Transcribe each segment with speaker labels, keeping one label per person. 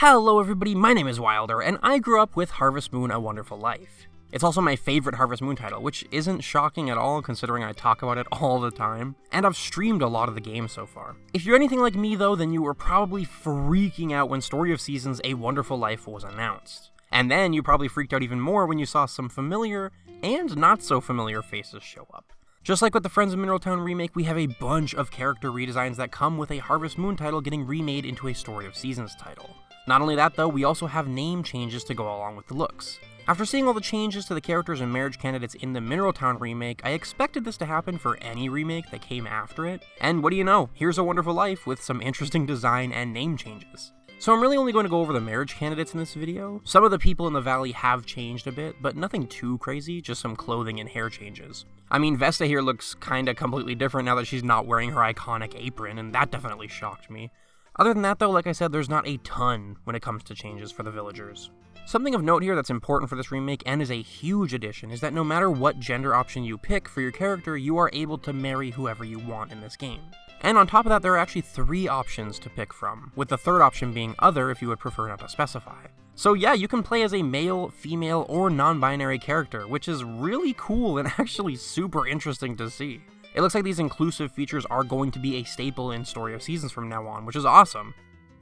Speaker 1: Hello everybody, my name is Wilder, and I grew up with Harvest Moon: A Wonderful Life. It's also my favorite Harvest Moon title, which isn't shocking at all considering I talk about it all the time, and I've streamed a lot of the game so far. If you're anything like me though, then you were probably freaking out when Story of Seasons: A Wonderful Life was announced. And then you probably freaked out even more when you saw some familiar and not so familiar faces show up. Just like with the Friends of Mineral Town remake, we have a bunch of character redesigns that come with a Harvest Moon title getting remade into a Story of Seasons title. Not only that though, we also have name changes to go along with the looks. After seeing all the changes to the characters and marriage candidates in the Mineral Town remake, I expected this to happen for any remake that came after it, and what do you know, here's A Wonderful Life with some interesting design and name changes. So I'm really only going to go over the marriage candidates in this video. Some of the people in the valley have changed a bit, but nothing too crazy, just some clothing and hair changes. I mean, Vesta here looks kinda completely different now that she's not wearing her iconic apron, and that definitely shocked me. Other than that though, like I said, there's not a ton when it comes to changes for the villagers. Something of note here that's important for this remake and is a huge addition is that no matter what gender option you pick for your character, you are able to marry whoever you want in this game. And on top of that, there are actually 3 options to pick from, with the third option being other if you would prefer not to specify. So yeah, you can play as a male, female, or non-binary character, which is really cool and actually super interesting to see. It looks like these inclusive features are going to be a staple in Story of Seasons from now on, which is awesome.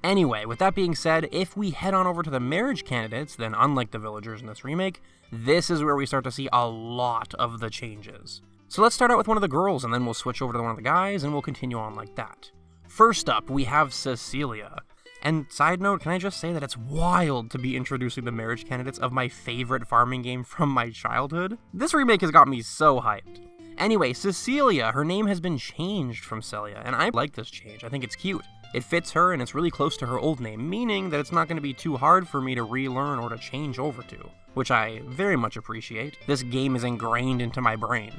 Speaker 1: Anyway, with that being said, if we head on over to the marriage candidates, then unlike the villagers in this remake, this is where we start to see a lot of the changes. So let's start out with one of the girls, and then we'll switch over to one of the guys, and we'll continue on like that. First up, we have Cecilia. And side note, can I just say that it's wild to be introducing the marriage candidates of my favorite farming game from my childhood? This remake has got me so hyped. Anyway, Cecilia, her name has been changed from Celia, and I like this change. I think it's cute. It fits her, and it's really close to her old name, meaning that it's not going to be too hard for me to relearn or to change over to, which I very much appreciate. This game is ingrained into my brain.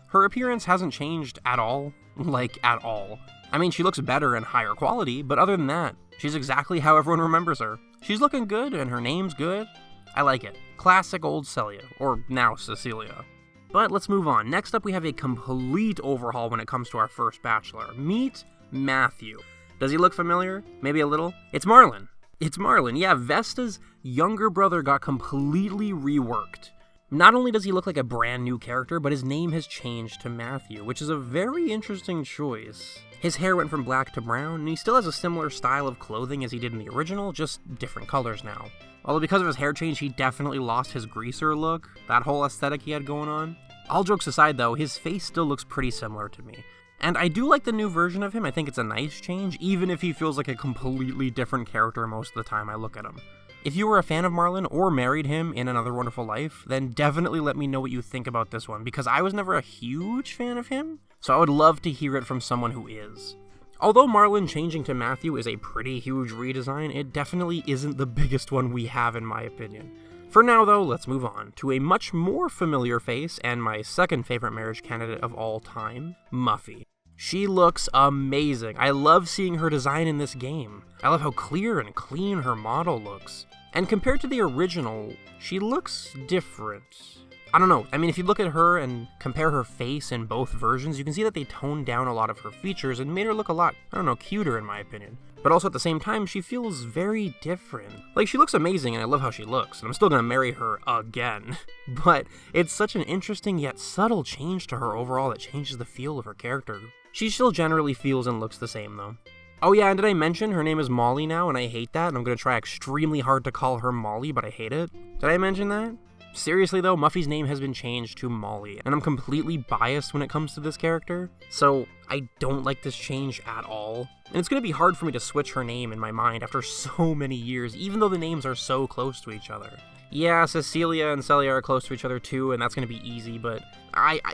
Speaker 1: Her appearance hasn't changed at all, like at all. I mean, she looks better and higher quality, but other than that, she's exactly how everyone remembers her. She's looking good, and her name's good. I like it. Classic old Celia, or now Cecilia. But let's move on. Next up, we have a complete overhaul when it comes to our first bachelor. Meet Matthew. Does he look familiar? Maybe a little? It's Marlon. It's Marlon. Yeah, Vesta's younger brother got completely reworked. Not only does he look like a brand new character, but his name has changed to Matthew, which is a very interesting choice. His hair went from black to brown, and he still has a similar style of clothing as he did in the original, just different colors now. Although because of his hair change, he definitely lost his greaser look, that whole aesthetic he had going on. All jokes aside though, his face still looks pretty similar to me. And I do like the new version of him. I think it's a nice change, even if he feels like a completely different character most of the time I look at him. If you were a fan of Marlon or married him in Another Wonderful Life, then definitely let me know what you think about this one, because I was never a huge fan of him, so I would love to hear it from someone who is. Although Marlon changing to Matthew is a pretty huge redesign, it definitely isn't the biggest one we have in my opinion. For now though, let's move on to a much more familiar face and my second favorite marriage candidate of all time, Muffy. She looks amazing. I love seeing her design in this game. I love how clear and clean her model looks. And compared to the original, she looks different. I don't know, I mean if you look at her and compare her face in both versions, you can see that they toned down a lot of her features and made her look a lot, I don't know, cuter in my opinion. But also at the same time, she feels very different. Like, she looks amazing and I love how she looks, and I'm still gonna marry her again. But it's such an interesting yet subtle change to her overall that changes the feel of her character. She still generally feels and looks the same though. Oh yeah, and did I mention her name is Molly now, and I hate that, and I'm gonna try extremely hard to call her Molly, but I hate it? Did I mention that? Seriously though, Muffy's name has been changed to Molly, and I'm completely biased when it comes to this character, so I don't like this change at all. And it's gonna be hard for me to switch her name in my mind after so many years, even though the names are so close to each other. Yeah, Cecilia and Celia are close to each other too, and that's gonna be easy, but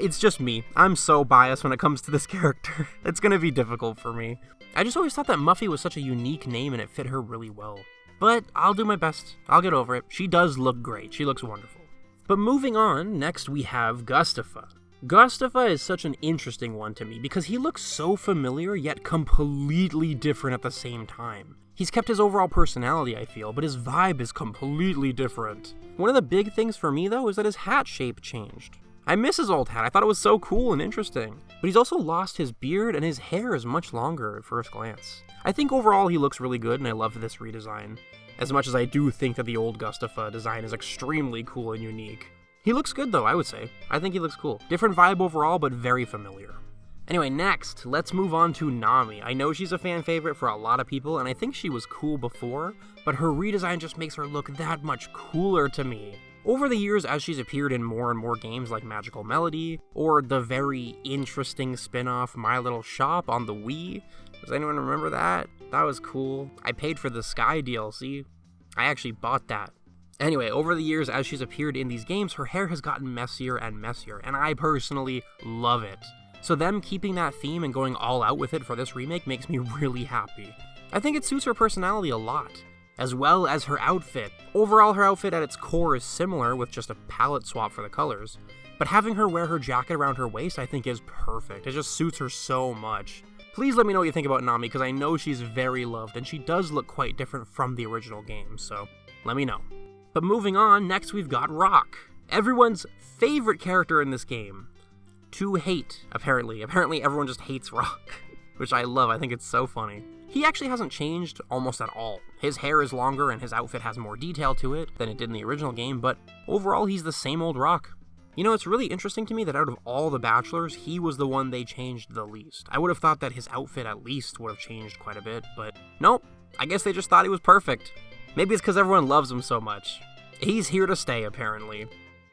Speaker 1: it's just me. I'm so biased when it comes to this character. It's gonna be difficult for me. I just always thought that Muffy was such a unique name and it fit her really well. But I'll do my best. I'll get over it. She does look great. She looks wonderful. But moving on, next we have Gustaf. Gustaf is such an interesting one to me because he looks so familiar yet completely different at the same time. He's kept his overall personality, I feel, but his vibe is completely different. One of the big things for me though is that his hat shape changed. I miss his old hat, I thought it was so cool and interesting. But he's also lost his beard and his hair is much longer at first glance. I think overall he looks really good and I love this redesign. as much as I do think that the old Gustaf design is extremely cool and unique. He looks good though, I would say. I think he looks cool. Different vibe overall, but very familiar. Anyway, next, let's move on to Nami. I know she's a fan favorite for a lot of people, and I think she was cool before, but her redesign just makes her look that much cooler to me. Over the years, as she's appeared in more and more games like Magical Melody, or the very interesting spin-off My Little Shop on the Wii. Does anyone remember that? That was cool. I paid for the Sky DLC. I actually bought that. Anyway, over the years, as she's appeared in these games, her hair has gotten messier and messier, and I personally love it. So them keeping that theme and going all out with it for this remake makes me really happy. I think it suits her personality a lot, as well as her outfit. Overall, her outfit at its core is similar with just a palette swap for the colors, but having her wear her jacket around her waist I think is perfect. It just suits her so much. Please let me know what you think about Nami, because I know she's very loved, and she does look quite different from the original game, so let me know. But moving on, next we've got Rock, everyone's favorite character in this game. To hate, apparently. Apparently everyone just hates Rock, which I love. I think it's so funny. He actually hasn't changed almost at all. His hair is longer and his outfit has more detail to it than it did in the original game, but overall he's the same old Rock. You know, it's really interesting to me that out of all the Bachelors, he was the one they changed the least. I would have thought that his outfit at least would have changed quite a bit, but nope. I guess they just thought he was perfect. Maybe it's because everyone loves him so much. He's here to stay, apparently.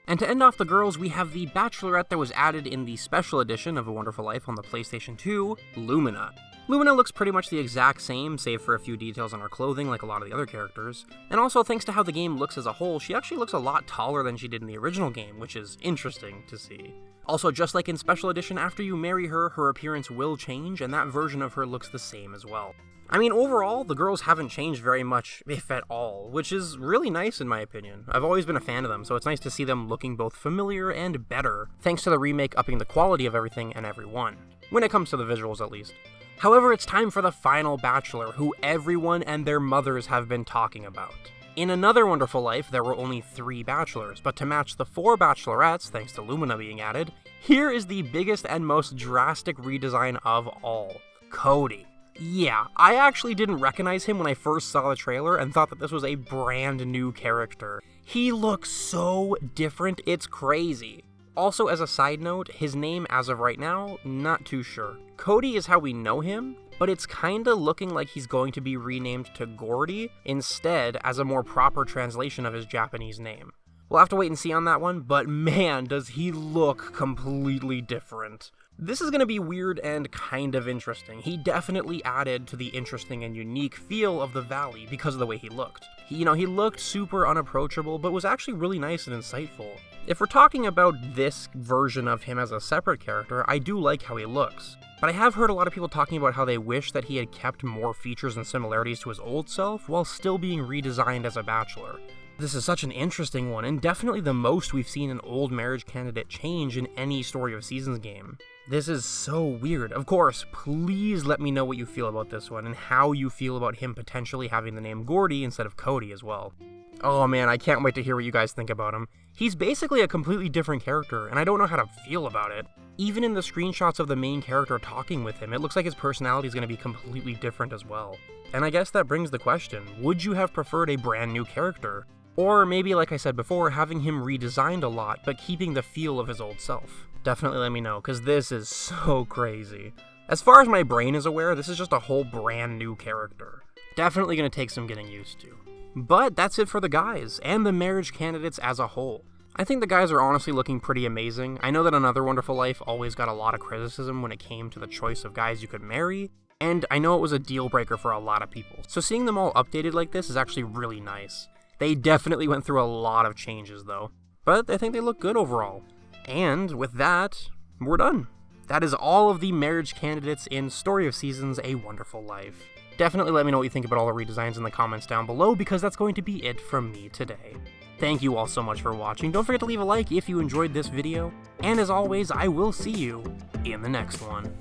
Speaker 1: And to end off the girls, we have the Bachelorette that was added in the special edition of A Wonderful Life on the PlayStation 2, Lumina. Lumina looks pretty much the exact same, save for a few details on her clothing like a lot of the other characters. And also, thanks to how the game looks as a whole, she actually looks a lot taller than she did in the original game, which is interesting to see. Also, just like in Special Edition, after you marry her, her appearance will change, and that version of her looks the same as well. I mean, overall, the girls haven't changed very much, if at all, which is really nice in my opinion. I've always been a fan of them, so it's nice to see them looking both familiar and better, thanks to the remake upping the quality of everything and everyone. When it comes to the visuals, at least. However, it's time for the final Bachelor, who everyone and their mothers have been talking about. In Another Wonderful Life, there were only 3 Bachelors, but to match the 4 Bachelorettes, thanks to Lumina being added, here is the biggest and most drastic redesign of all, Cody. Yeah, I actually didn't recognize him when I first saw the trailer and thought that this was a brand new character. He looks so different, it's crazy. Also, as a side note, his name as of right now, not too sure. Cody is how we know him, but it's kinda looking like he's going to be renamed to Gordy instead as a more proper translation of his Japanese name. We'll have to wait and see on that one, but man, does he look completely different. This is going to be weird and kind of interesting. He definitely added to the interesting and unique feel of the valley because of the way he looked. He looked super unapproachable, but was actually really nice and insightful. If we're talking about this version of him as a separate character, I do like how he looks. But I have heard a lot of people talking about how they wish that he had kept more features and similarities to his old self while still being redesigned as a bachelor. This is such an interesting one, and definitely the most we've seen an old marriage candidate change in any Story of Seasons game. This is so weird. Of course, please let me know what you feel about this one, and how you feel about him potentially having the name Gordy instead of Cody as well. Oh man, I can't wait to hear what you guys think about him. He's basically a completely different character, and I don't know how to feel about it. Even in the screenshots of the main character talking with him, it looks like his personality is going to be completely different as well. And I guess that brings the question, would you have preferred a brand new character? Or maybe, like I said before, having him redesigned a lot, but keeping the feel of his old self? Definitely let me know, because this is so crazy. As far as my brain is aware, this is just a whole brand new character. Definitely going to take some getting used to. But that's it for the guys, and the marriage candidates as a whole. I think the guys are honestly looking pretty amazing. I know that Another Wonderful Life always got a lot of criticism when it came to the choice of guys you could marry, and I know it was a deal breaker for a lot of people. So seeing them all updated like this is actually really nice. They definitely went through a lot of changes though, but I think they look good overall. And with that, we're done. That is all of the marriage candidates in Story of Seasons: A Wonderful Life. Definitely let me know what you think about all the redesigns in the comments down below, because that's going to be it from me today. Thank you all so much for watching. Don't forget to leave a like if you enjoyed this video, and as always, I will see you in the next one.